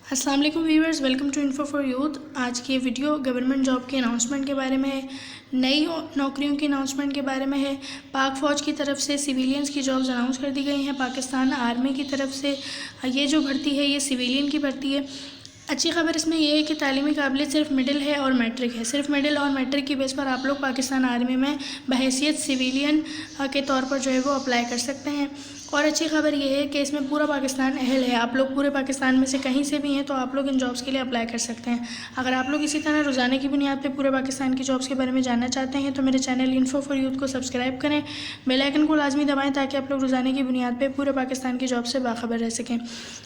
अस्सलाम वालेकुम viewers, welcome to info for youth. आज की ये वीडियो गवर्नमेंट जॉब के अनाउंसमेंट के बारे में है, नई नौकरियों की अनाउंसमेंट के बारे में है। पाक फ़ौज की तरफ से सिविलियंस की जॉब्स अनाउंस कर दी गई हैं। पाकिस्तान आर्मी की तरफ से ये जो भर्ती है ये सिविलियन की भर्ती है। अच्छी खबर इसमें यह है कि तालीमी काबिलियत सिर्फ मिडिल है और मैट्रिक है। सिर्फ मिडिल और मैट्रिक की बेस पर आप लोग पाकिस्तान आर्मी में बहैसियत सिविलियन के तौर पर जो है वो अप्लाई कर सकते हैं। और अच्छी खबर यह है कि इसमें पूरा पाकिस्तान अहल है। आप लोग पूरे पाकिस्तान में से कहीं से भी हैं तो आप लोग इन जॉब्स के लिए अप्लाई कर सकते हैं। अगर आप लोग इसी तरह रोज़ाना की बुनियाद पर पूरे पाकिस्तान की जॉब्स के बारे में जानना चाहते हैं तो मेरे चैनल इन्फो फॉर यूथ को सब्सक्राइब करें, बेल आइकन को लाजमी दबाएं ताकि आप लोग रोज़ाना की बुनियाद पर पूरे पाकिस्तान की जॉब से बाखबर रह सकें।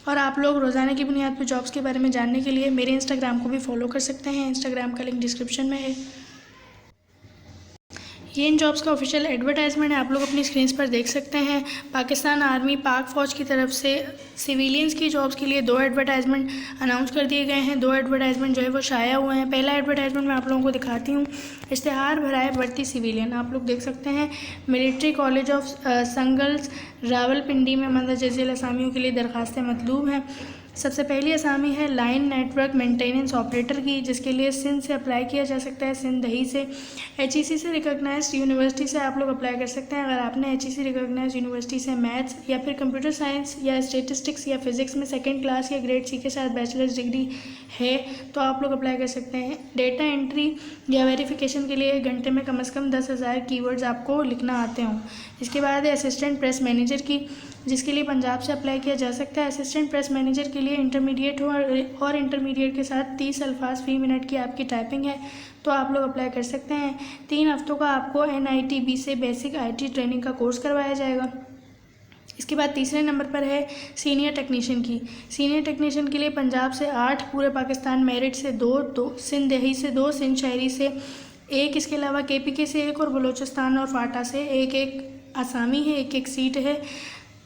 और आप लोग रोज़ाना की बुनियाद पर जॉब्स के बारे में जानने के लिए मेरे इंस्टाग्राम को भी फॉलो कर सकते हैं। इंस्टाग्राम का लिंक डिस्क्रिप्शन में है। ये इन जॉब्स का ऑफिशियल एडवर्टाइजमेंट है, आप लोग अपनी स्क्रीन पर देख सकते हैं। पाकिस्तान आर्मी पाक फ़ौज की तरफ से सिविलियंस की जॉब्स के लिए 2 एडवर्टाइजमेंट अनाउंस कर दिए गए हैं। 2 एडवर्टाइजमेंट जो है वो शाया हुए हैं। पहला एडवर्टाइजमेंट मैं आप लोगों को दिखाती हूँ। इश्तिहार भराए भर्ती सिविलियन, आप लोग देख सकते हैं। मिलिट्री कॉलेज ऑफ संगल्स रावलपिंडी में मंदरजैल असामियों के लिए दरखास्तें मतलूब हैं। सबसे पहली असामी है लाइन नेटवर्क मेंटेनेंस ऑपरेटर की, जिसके लिए सिंध से अप्लाई किया जा सकता है, सिंध दही से। HEC से रिकॉग्नाइज्ड यूनिवर्सिटी से आप लोग अप्लाई कर सकते हैं। अगर आपने HEC रिकॉग्नाइज्ड यूनिवर्सिटी से मैथ्स या फिर कंप्यूटर साइंस या स्टेटिस्टिक्स या फिजिक्स में 2nd क्लास या ग्रेड C के साथ बैचलर्स डिग्री है तो आप लोग अप्लाई कर सकते हैं। डेटा एंट्री या वेरिफिकेशन के लिए घंटे में कम से कम 10,000 कीवर्ड्स आपको लिखना आते हों। इसके बाद है असिस्टेंट प्रेस मैनेजर की, जिसके लिए पंजाब से अप्लाई किया जा सकता है। असिस्टेंट प्रेस मैनेजर के लिए इंटरमीडिएट हो और इंटरमीडिएट के साथ 30 अल्फाज फ़ी मिनट की आपकी टाइपिंग है तो आप लोग अप्लाई कर सकते हैं। 3 हफ्तों का आपको NITB से बेसिक IT ट्रेनिंग का कोर्स करवाया जाएगा। इसके बाद तीसरे नंबर पर है सीनियर टेक्नीशियन की। सीनियर टेक्नीशियन के लिए पंजाब से 8, पूरे पाकिस्तान मेरिट से 2, सिंध दही से 2, सिंध शहरी से 1, इसके अलावा KPK से 1 और बलूचिस्तान और फाटा से 1 आसामी है, 1 सीट है।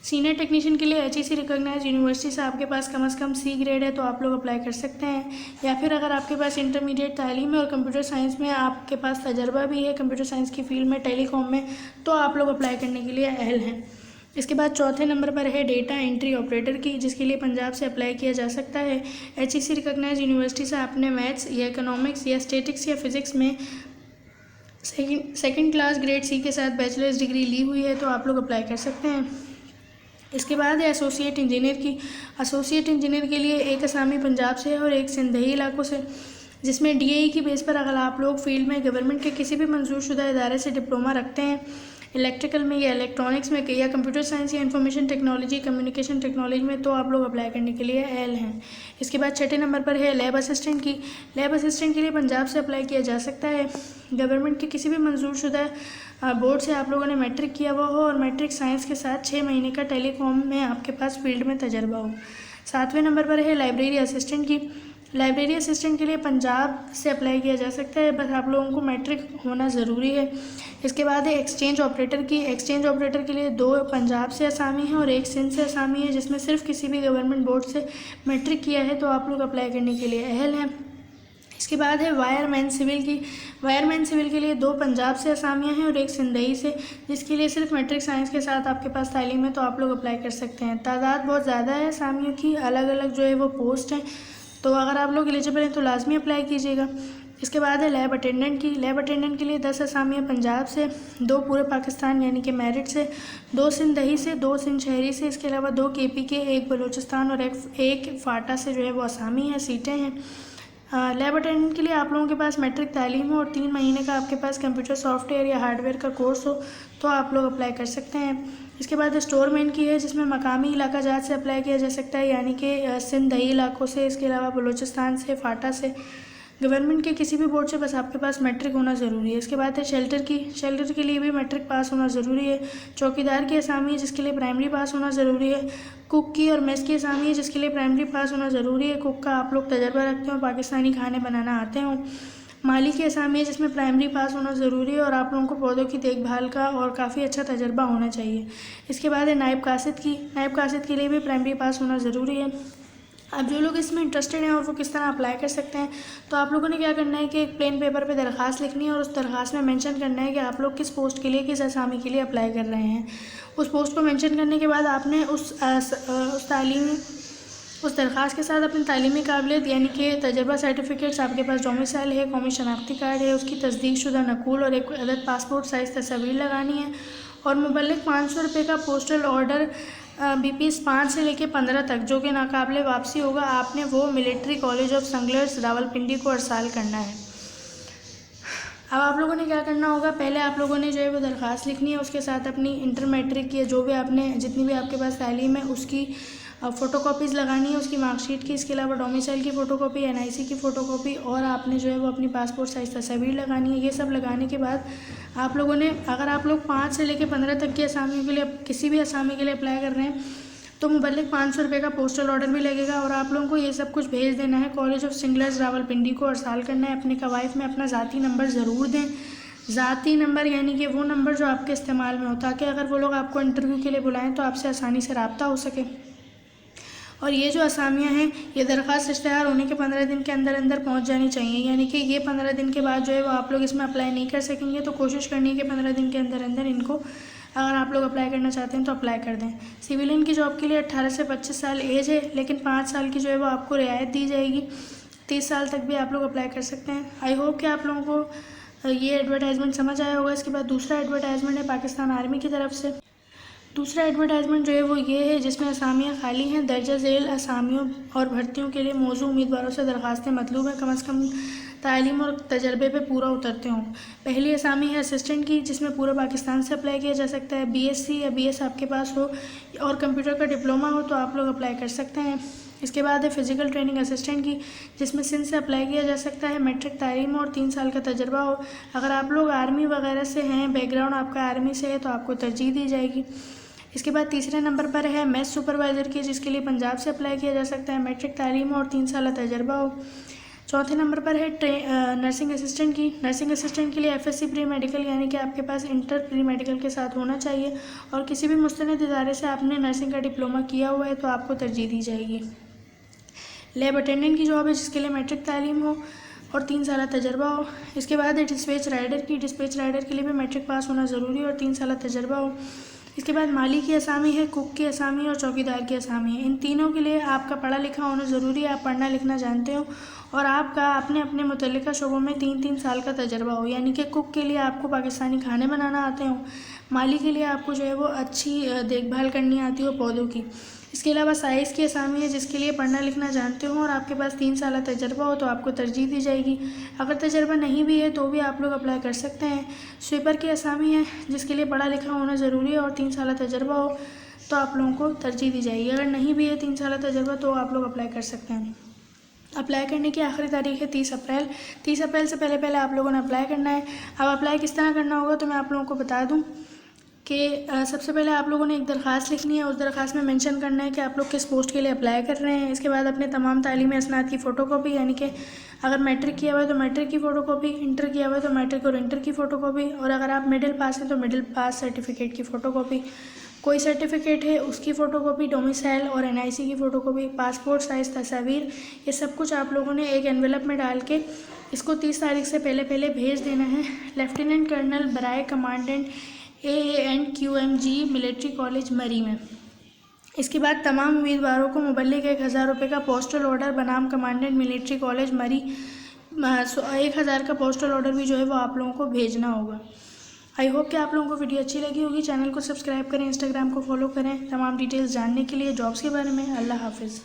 सीनियर टेक्नीशियन के लिए HEC रिकॉग्नाइज्ड यूनिवर्सिटी से आपके पास कम से कम C ग्रेड है तो आप लोग अप्लाई कर सकते हैं। या फिर अगर आपके पास इंटरमीडिएट तालीम है और कंप्यूटर साइंस में आपके पास तजर्बा भी है, कंप्यूटर साइंस की फील्ड में, टेलीकॉम में, तो आप लोग अप्लाई करने के लिए अहल हैं। इसके बाद चौथे नंबर पर है डेटा एंट्री ऑपरेटर की, जिसके लिए पंजाब से अप्लाई किया जा सकता है। HEC रिकॉग्नाइज्ड यूनिवर्सिटी से आपने मैथ्स या इकोनॉमिक्स या स्टेटिक्स या फिजिक्स में 2nd क्लास ग्रेड C के साथ बैचलर्स डिग्री ली हुई है तो आप लोग अप्लाई कर सकते हैं। इसके बाद है एसोसिएट इंजीनियर की। एसोसिएट इंजीनियर के लिए 1 असामी पंजाब से है और 1 सिंध दही इलाकों से, जिसमें DAE की बेस पर अगर आप लोग फील्ड में गवर्नमेंट के किसी भी मंजूरशुदा इदारे से डिप्लोमा रखते हैं, इलेक्ट्रिकल में या इलेक्ट्रॉनिक्स में या कंप्यूटर साइंस या इंफॉर्मेशन टेक्नोलॉजी कम्युनिकेशन टेक्नोलॉजी में, तो आप लोग अप्लाई करने के लिए अहल हैं। इसके बाद छठे नंबर पर है लैब असिस्टेंट की। लैब असिस्टेंट के लिए पंजाब से अप्लाई किया जा सकता है। गवर्नमेंट के किसी भी मंजूरशुदा बोर्ड से आप लोगों ने मैट्रिक किया हुआ हो और मैट्रिक साइंस के साथ 6 महीने का टेलीकॉम में आपके पास फील्ड में तजर्बा हो। 7वें नंबर पर है लाइब्रेरी असिस्टेंट की। लाइब्रेरी असिस्टेंट के लिए पंजाब से अप्लाई किया जा सकता है, बस आप लोगों को मैट्रिक होना ज़रूरी है। इसके बाद है एक्सचेंज ऑपरेटर की। एक्सचेंज ऑपरेटर के लिए 2 पंजाब से असामी है और 1 सिंध से असामी है, जिसमें सिर्फ किसी भी गवर्नमेंट बोर्ड से मैट्रिक किया है तो आप लोग अप्लाई करने के लिए अहल हैं। इसके बाद है वायरमैन सिविल की। वायरमैन सिविल के लिए 2 पंजाब से असामियाँ हैं और 1 सिंधई से, जिसके लिए सिर्फ मैट्रिक साइंस के साथ आपके पास तालीम है तो आप लोग अप्लाई कर सकते हैं। तादाद बहुत ज़्यादा है असामियों की, अलग अलग जो है वो पोस्ट हैं, तो अगर आप लोग एलिजिबल हैं तो लाजमी अप्लाई कीजिएगा। इसके बाद है लैब अटेंडेंट की। लैब अटेंडेंट के लिए 10 असामियाँ पंजाब से, 2 पूरे पाकिस्तान यानी कि मेरिट से, 2 सिंध दही से, 2 सिंध शहरी से, इसके अलावा 2 KPK, 1 बलूचिस्तान और 1 फाटा से जो है वो असामी है, सीटें हैं। लैब अटेंडेंट के लिए आप लोगों के पास मैट्रिक तालीम हो और 3 महीने का आपके पास कंप्यूटर सॉफ्टवेयर या हार्डवेयर का कोर्स हो तो आप लोग अप्लाई कर सकते हैं। इसके बाद स्टोरमैन की है, जिसमें मकामी इलाका जात से अप्लाई किया जा सकता है, यानी कि सिंध दही इलाकों से, इसके अलावा बलूचिस्तान से, फाटा से। गवर्नमेंट के किसी भी बोर्ड से बस आपके पास मैट्रिक होना ज़रूरी है। इसके बाद है शेल्टर की। शेल्टर के लिए भी मैट्रिक पास होना ज़रूरी है। चौकीदार की असामी है, जिसके लिए प्राइमरी पास होना ज़रूरी है। कुक की और मेस की असामी है, जिसके लिए प्राइमरी पास होना ज़रूरी है। कुक का आप लोग तजर्बा रखते हो, पाकिस्तानी खाने बनाना आते हों। माली की असामी है, जिसमें प्राइमरी पास होना ज़रूरी है और आप लोगों को पौधों की देखभाल का और काफ़ी अच्छा तजर्बा होना चाहिए। इसके बाद है नायब कासिद की। नायब कासिद के लिए भी प्राइमरी पास होना ज़रूरी है। अब जो लोग इसमें इंटरेस्टेड हैं और वो किस तरह अप्लाई कर सकते हैं, तो आप लोगों ने क्या करना है कि एक प्लेन पेपर पे दरख्वास्त लिखनी है और उस दरख्वास्त में मेंशन करना है कि आप लोग किस पोस्ट के लिए, किस असामी के लिए अप्लाई कर रहे हैं। उस पोस्ट को मेंशन करने के बाद आपने उस तालीमी उस दरख्वास्त के साथ अपनी तालीमी काबिलियत यानी कि तजर्बा सर्टिफिकेट्स, आपके पास डोमिसाइल है, कौमी शनाख्ती कार्ड है, उसकी तस्दीक शुदा नकूल और एक अदद पासपोर्ट साइज़ तस्वीर लगानी है। और मुबल्लिग 500 रुपये का पोस्टल ऑर्डर BPS 5 से लेकर 15 तक जो कि नाकाबिले वापसी होगा, आपने वो मिलिट्री कॉलेज ऑफ संगलर्स रावलपिंडी को अरसाल करना है। अब आप लोगों ने क्या करना होगा, पहले आप लोगों ने जो है वो दरख्वास्त लिखनी है, उसके साथ अपनी इंटर मैट्रिक की जो भी आपने जितनी भी आपके पास तालीम है उसकी फ़ोटोकॉपीज़ लगानी है, उसकी मार्कशीट की, इसके अलावा डोमिसाइल की फ़ोटोकॉपी, NIC की फ़ोटोकॉपी और आपने जो है वो अपनी पासपोर्ट साइज़ तस्वीर लगानी है। ये सब लगाने के बाद आप लोगों ने, अगर आप लोग 5 से लेकर 15 तक की असामियों के लिए किसी भी असामी के लिए अप्लाई कर रहे हैं तो मुबल्लिग 500 रुपये का पोस्टल ऑर्डर भी लगेगा और आप लोगों को ये सब कुछ भेज देना है। कॉलेज ऑफ सिंगलर्स रावलपिंडी को अरसाल करना है। अपने कवाइफ में अपना ज़ाती नंबर ज़रूर दें, ज़ाती नंबर यानी कि वो नंबर जो आपके इस्तेमाल में हो, ताकि अगर वो लोग आपको इंटरव्यू के लिए बुलाएं तो आपसे आसानी से रब्ता हो सके। और ये जो असामियाँ हैं ये दरख्वास्त इश्तेहार होने के 15 दिन के अंदर अंदर पहुँच जानी चाहिए, यानी कि ये 15 दिन के बाद जो है वो आप लोग इसमें अप्लाई नहीं कर सकेंगे। तो कोशिश करनी है कि 15 दिन के अंदर अंदर इनको अगर आप लोग अप्लाई करना चाहते हैं तो अप्लाई कर दें। सिविलियन की जॉब के लिए 18 से 25 साल एज है, लेकिन 5 साल की जो है वो आपको रियायत दी जाएगी। 30 साल तक भी आप लोग अप्लाई कर सकते हैं। आई होप कि आप लोगों को ये एडवर्टाइजमेंट समझ आया होगा। इसके बाद दूसरा एडवर्टाइजमेंट है पाकिस्तान आर्मी की तरफ से। दूसरा एडवर्टाइजमेंट जो है वो ये है जिसमें असामियाँ खाली हैं। दर्जा झेल असामियों और भर्तियों के लिए मौजूद उम्मीदवारों से दरख्वास्तें मतलूब हैं, कम से कम तालीम और तजर्बे पे पूरा उतरते हों। पहली असामी है असिस्टेंट की, जिसमें पूरे पाकिस्तान से अप्लाई किया जा सकता है। BSc या BS आपके पास हो और कंप्यूटर का डिप्लोमा हो तो आप लोग अप्लाई कर सकते हैं। इसके बाद है फ़िज़िकल ट्रेनिंग असिस्टेंट की, जिसमें सिंध से अप्लाई किया जा सकता है। मैट्रिक तालीम और 3 साल का तजर्बा हो। अगर आप लोग आर्मी वगैरह से हैं, बैकग्राउंड आपका आर्मी से है तो आपको तरजीह दी जाएगी। इसके बाद तीसरे नंबर पर है मेस सुपरवाइज़र की, जिसके लिए पंजाब से अप्लाई किया जा सकता है। मैट्रिक तालीम और 3 साल तजर्बा हो। चौथे नंबर पर है नर्सिंग असिस्टेंट की। नर्सिंग असिस्टेंट के लिए FSc प्री मेडिकल यानी कि आपके पास इंटर प्री मेडिकल के साथ होना चाहिए और किसी भी मुस्तनद इदारे से आपने नर्सिंग का डिप्लोमा किया हुआ है तो आपको तरजीह दी जाएगी। लैब अटेंडेंट की जॉब है जिसके लिए मैट्रिक तालीम हो और 3 साल तजर्बा हो। इसके बाद है डिस्पैच राइडर की। डिस्पैच राइडर के लिए भी मैट्रिक पास होना ज़रूरी है और 3 साल तजर्बा हो। इसके बाद माली की असामी है, कुक की असामी और चौकीदार की असामी है। इन तीनों के लिए आपका पढ़ा लिखा होना ज़रूरी है, आप पढ़ना लिखना जानते हो और आपका अपने अपने मुतल्लिका शोबों में 3-3 साल का तजर्बा हो। यानी कि कुक के लिए आपको पाकिस्तानी खाने बनाना आते हो, माली के लिए आपको जो है वो अच्छी देखभाल करनी आती हो पौधों की। इसके अलावा साइज़ की असामी है जिसके लिए पढ़ना लिखना जानते हो और आपके पास 3 साल तजर्बा हो तो आपको तरजीह दी जाएगी। अगर तजर्बा नहीं भी है तो भी आप लोग अप्लाई कर सकते हैं। स्वीपर की असामी है जिसके लिए पढ़ा लिखा होना ज़रूरी है और 3 साल तजर्बा हो तो आप लोगों को तरजीह दी जाएगी। अगर नहीं भी है 3 साल तजर्बा तो आप लोग अप्लाई कर सकते हैं। अप्लाई करने की आखिरी तारीख है 30 अप्रैल। 30 अप्रैल से पहले पहले आप लोगों ने अप्लाई करना है। अब अप्लाई किस तरह करना होगा तो मैं आप लोगों को बता दूं कि सबसे पहले आप लोगों ने एक दरख्वास्त लिखनी है। उस दरख्वास्त में मेंशन करना है कि आप लोग किस पोस्ट के लिए अप्लाई कर रहे हैं। इसके बाद अपने तमाम तालीमी असनाद की फ़ोटोकॉपी, यानी कि अगर मैट्रिक किया हुआ है तो मैट्रिक की फ़ोटोकॉपी, इंटर किया हुआ है तो मैट्रिक और इंटर की फ़ोटोकॉपी, और अगर आप मिडिल पास हैं तो मिडिल पास सर्टिफिकेट की फ़ोटोकॉपी, कोई सर्टिफिकेट है उसकी फ़ोटोकॉपी, डोमिसाइल और NIC की फ़ोटोकॉपी, पासपोर्ट साइज़ तस्वीर, ये सब कुछ आप लोगों ने एक एनवेलप में डाल के इसको 30 तारीख से पहले पहले भेज देना है। लेफ्टिनेंट कर्नल बराए commandant AANQMG military college Murree में। इसके बाद तमाम उम्मीदवारों को मुबल्लिग 1000 रुपये का पोस्टल ऑर्डर बनाम कमांडेंट मिलिट्री कॉलेज मरी 1000 का पोस्टल ऑर्डर भी जो है वो आप लोगों को भेजना होगा। आई होप कि आप लोगों को वीडियो अच्छी लगी होगी। चैनल को सब्सक्राइब करें, इंस्टाग्राम को फॉलो करें तमाम डिटेल्स जानने के लिए जॉब्स के बारे में। अल्लाह हाफिज़।